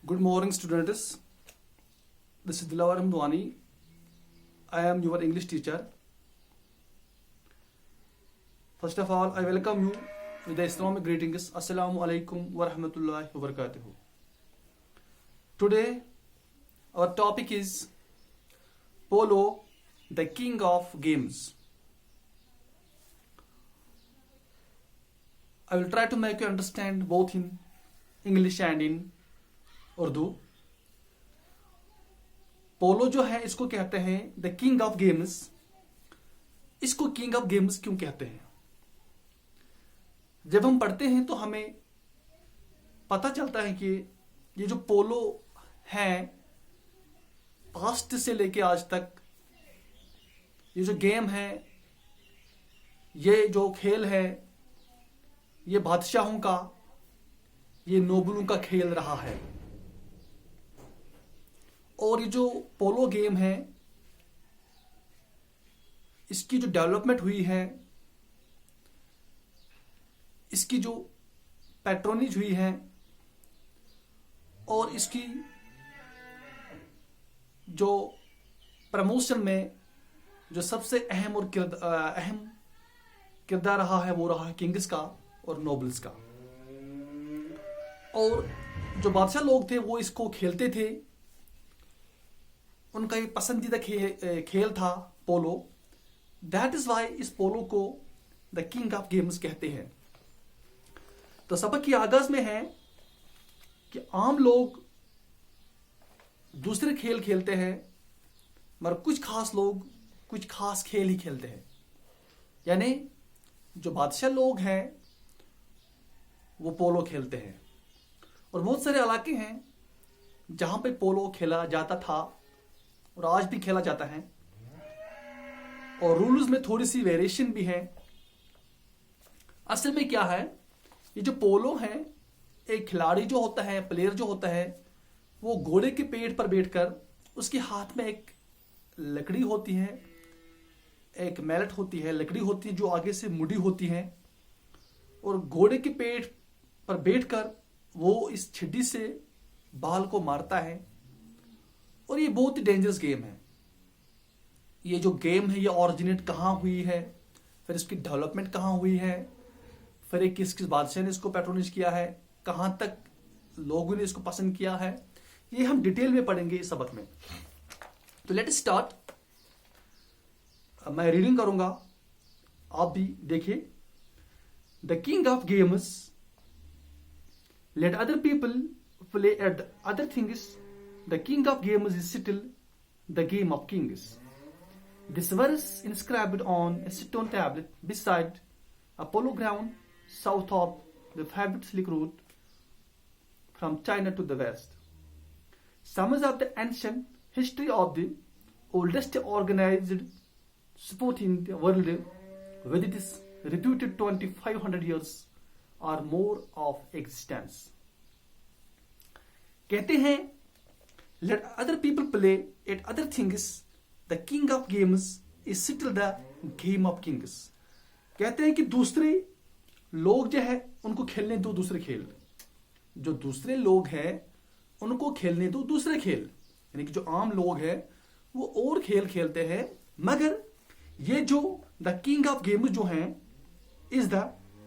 Good morning, students. This is Dilawar Hamdwani. I am your English teacher. First of all, I welcome you with the Islamic greetings. Assalamu alaikum wa rahmatullahi wa barakatuhu. Today, our topic is Polo, the king of games. I will try to make you understand both in English and in Urdu. पोलो जो है इसको कहते हैं the king of games. इसको king of games क्यों कहते हैं? जब हम पढ़ते हैं तो हमें पता चलता है कि ये जो पोलो है पास्ट से लेके आज तक ये जो गेम है, ये जो खेल है, ये बादशाहों का, ये नोबलों का खेल रहा है। और ये जो पोलो गेम है इसकी जो डेवलपमेंट हुई है, इसकी जो पैट्रोनेज हुई है और इसकी जो प्रमोशन में जो सबसे अहम और अहम किरदार रहा है वो रहा है किंग्स का और नोबल्स का। और जो बादशाह लोग थे वो इसको खेलते थे, उनका ये पसंदीदा खेल था पोलो। दैट इज वाई इस पोलो को द किंग ऑफ गेम्स कहते हैं। तो सबक की आगाज में है कि आम लोग दूसरे खेल खेलते हैं मगर कुछ खास लोग कुछ खास खेल ही खेलते हैं। यानी जो बादशाह लोग हैं वो पोलो खेलते हैं और बहुत सारे इलाके हैं जहां पे पोलो खेला जाता था और आज भी खेला जाता है और रूल्स में थोड़ी सी वेरिएशन भी है। असल में क्या है, ये जो पोलो है, एक खिलाड़ी जो होता है, प्लेयर जो होता है, वो घोड़े के पेट पर बैठकर उसके हाथ में एक लकड़ी होती है, एक मैलेट होती है, लकड़ी होती है जो आगे से मुड़ी होती है और घोड़े के पेट पर बैठकर वो इस छिड़ी से बाल को मारता है। और ये बहुत ही डेंजरस गेम है। ये जो गेम है ये ओरिजिनेट कहाँ हुई है, फिर इसकी डेवलपमेंट कहाँ हुई है, फिर एक किस किस बादशाह ने इसको पैट्रोनेज किया है, कहाँ तक लोगों ने इसको पसंद किया है, ये हम डिटेल में पढ़ेंगे इस सबक में। तो लेट स्टार्ट। मैं रीडिंग करूंगा, आप भी देखिए। The king of games let other people play at other things. The king of games is still the game of kings. This verse inscribed on a stone tablet beside Apollo ground south of the favorite Silk Route from China to the west. Sums up the ancient history of the oldest organized sport in the world with its reputed 2500 years or more of existence. कहते हैं let other people play at other things, the king of games is still the game of kings. कहते हैं कि दूसरे लोग जो है उनको खेलने दो दूसरे खेल, जो दूसरे लोग हैं उनको खेलने दो दूसरे खेल। यानी कि जो आम लोग हैं वो और खेल खेलते हैं, मगर ये जो द किंग ऑफ गेम्स जो हैं is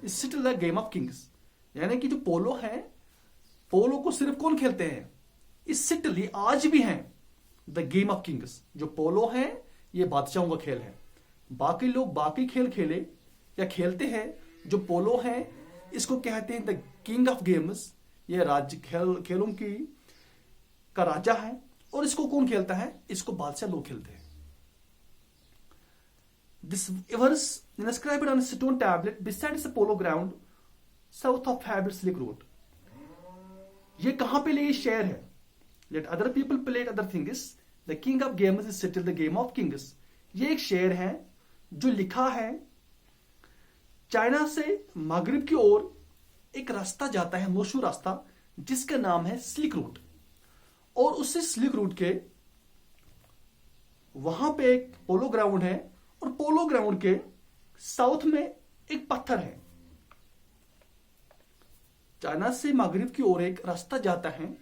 still the game of Kings. यानी कि जो पोलो है, पोलो को सिर्फ कौन खेलते हैं? इस सिटली आज भी हैं द गेम ऑफ किंग्स। जो पोलो है ये बादशाहों का खेल है। बाकी लोग बाकी खेल खेले या खेलते हैं, जो पोलो है इसको कहते हैं द किंग ऑफ गेम्स। ये राज्य खेलों की का राजा है और इसको कौन खेलता है? इसको बादशाह लोग खेलते हैं। This verse inscribed on a stone tablet beside the polo ground south of Favorite Silk Route. ये कहां पे ये शेर है? Let other people play other things. The king of games is still the game of kings. ये एक शेर है जो लिखा है चाइना से मगरिब की ओर एक रास्ता जाता है, मशहूर रास्ता जिसका नाम है स्लिक रूट। और उससे स्लिक रूट के वहां पे एक पोलो ग्राउंड है और पोलो ग्राउंड के साउथ में एक पत्थर है। चाइना से मगरिब की ओर एक रास्ता जाता है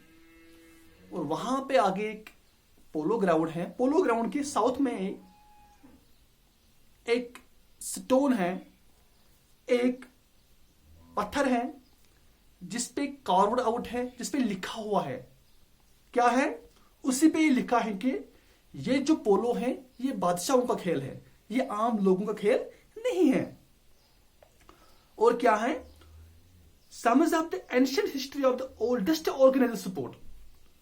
और वहां पे आगे एक पोलो ग्राउंड है। पोलो ग्राउंड के साउथ में एक स्टोन है, एक पत्थर है जिसपे कार्व्ड आउट है, जिसपे लिखा हुआ है। क्या है? उसी पे ये लिखा है कि ये जो पोलो है ये बादशाहों का खेल है, ये आम लोगों का खेल नहीं है। और क्या है? समझ of the ancient history of the oldest organised sport.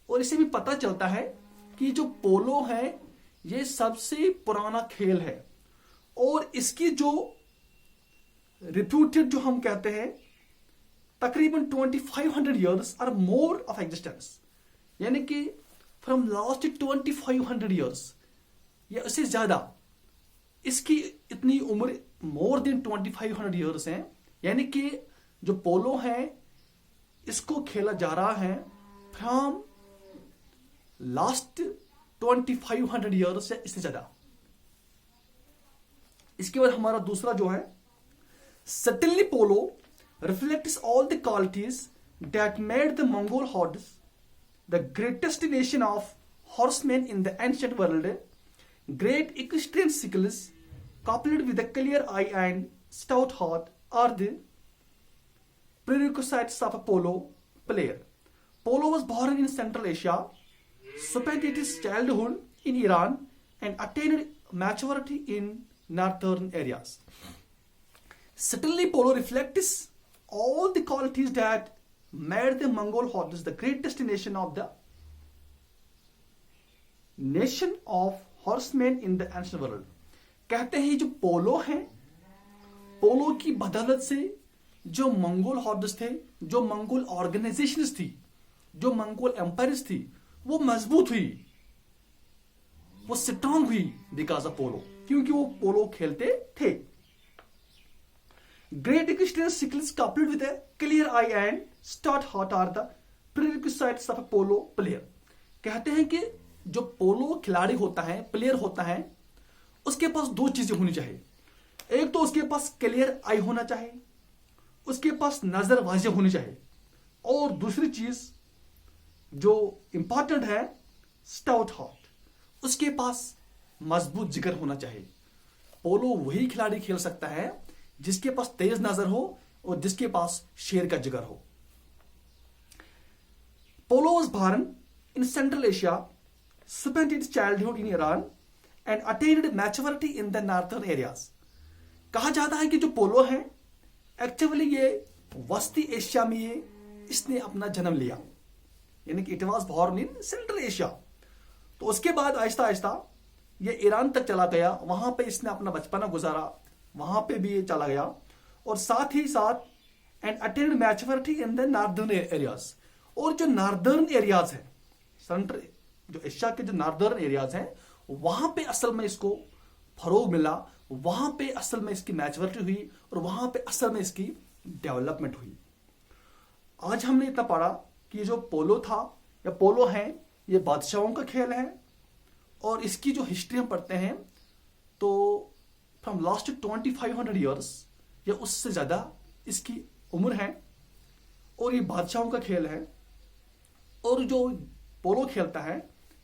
और इससे भी पता चलता है कि जो पोलो है ये सबसे पुराना खेल है और इसकी जो रिप्यूटेड जो हम कहते हैं तकरीबन 2500 years or more of existence, यानी कि फ्रॉम लास्ट 2500 ईयर्स या उससे ज्यादा इसकी इतनी उम्र मोर देन 2500 ईयर्स है। यानी कि जो पोलो है इसको खेला जा रहा है फ्रॉम लास्ट 2500 ईयर्स या इससे ज्यादा। इसके बाद हमारा दूसरा जो है certainly polo reflects all the qualities that made the Mongol hordes the greatest nation of horsemen in the ancient world. Great equestrian skills coupled with a clear eye and stout heart are the prerequisites of a polo player. Polo was born in Central Asia, spent its childhood in Iran and attained maturity in northern areas. Certainly, polo reflects all the qualities that made the Mongol hordes the greatest nation of horsemen in the ancient world. कहते हैं जो पोलो है, पोलो की बदौलत से जो Mongol हॉर्ड्स थे, जो मंगोल ऑर्गेनाइजेशंस थी, जो मंगोल एम्पायर्स थी, वो मजबूत हुई, वो स्ट्रांग हुई बिकॉज ऑफ पोलो, क्योंकि वो पोलो खेलते थे। Great equestrian skills coupled with a clear eye and stout heart are the prerequisites of a polo player. कहते हैं कि जो पोलो खिलाड़ी होता है, प्लेयर होता है, उसके पास दो चीजें होनी चाहिए। एक तो उसके पास क्लियर आई होना चाहिए, उसके पास नजर वाज़ेह होनी चाहिए, और दूसरी चीज जो इंपॉर्टेंट है स्टाउट हार्ट, उसके पास मजबूत जिगर होना चाहिए। पोलो वही खिलाड़ी खेल सकता है जिसके पास तेज नजर हो और जिसके पास शेर का जिगर हो। पोलो was born in Central Asia, spent its childhood in Iran and attained maturity in the northern areas. कहा जाता है कि जो पोलो है एक्चुअली ये वस्ती एशिया में इसने अपना जन्म लिया, यानी कि it was born in central Asia. तो उसके बाद आहिस्ता आहिस्ता ये ईरान तक चला गया, वहां पे इसने अपना बचपना गुजारा, वहां पे भी ये चला गया, और साथ ही साथ and attend maturity in the northern areas. और जो नॉर्दर्न एरियाज है, सेंट्रल जो एशिया के जो नॉर्दर्न एरियाज हैं, वहां पे असल में इसको फरोग मिला, वहां पे असल में इसकी मैच्योरिटी हुई और वहां पे असल में इसकी डेवलपमेंट हुई। आज हमने इतना पढ़ा कि जो पोलो था या पोलो है ये बादशाहों का खेल है, और इसकी जो हिस्ट्री हम पढ़ते हैं तो फ्रॉम लास्ट 2500 ईयर्स या उससे ज्यादा इसकी उम्र है, और ये बादशाहों का खेल है। और जो पोलो खेलता है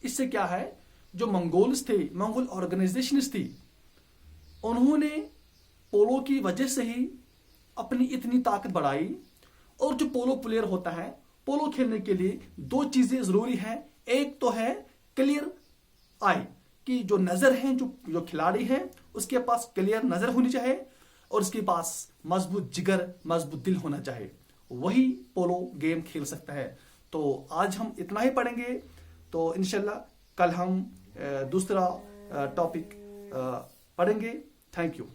इससे क्या है, जो मंगोल्स थे, मंगोल ऑर्गेनाइजेशंस थी, उन्होंने पोलो की वजह से ही अपनी इतनी ताकत बढ़ाई। और जो पोलो प्लेयर होता है, पोलो खेलने के लिए दो चीजें जरूरी हैं। एक तो है क्लियर आई, कि जो नजर है, जो खिलाड़ी है उसके पास क्लियर नजर होनी चाहिए, और उसके पास मजबूत जिगर, मजबूत दिल होना चाहिए, वही पोलो गेम खेल सकता है। तो आज हम इतना ही पढ़ेंगे, तो इंशाल्लाह कल हम दूसरा टॉपिक पढ़ेंगे। Thank you.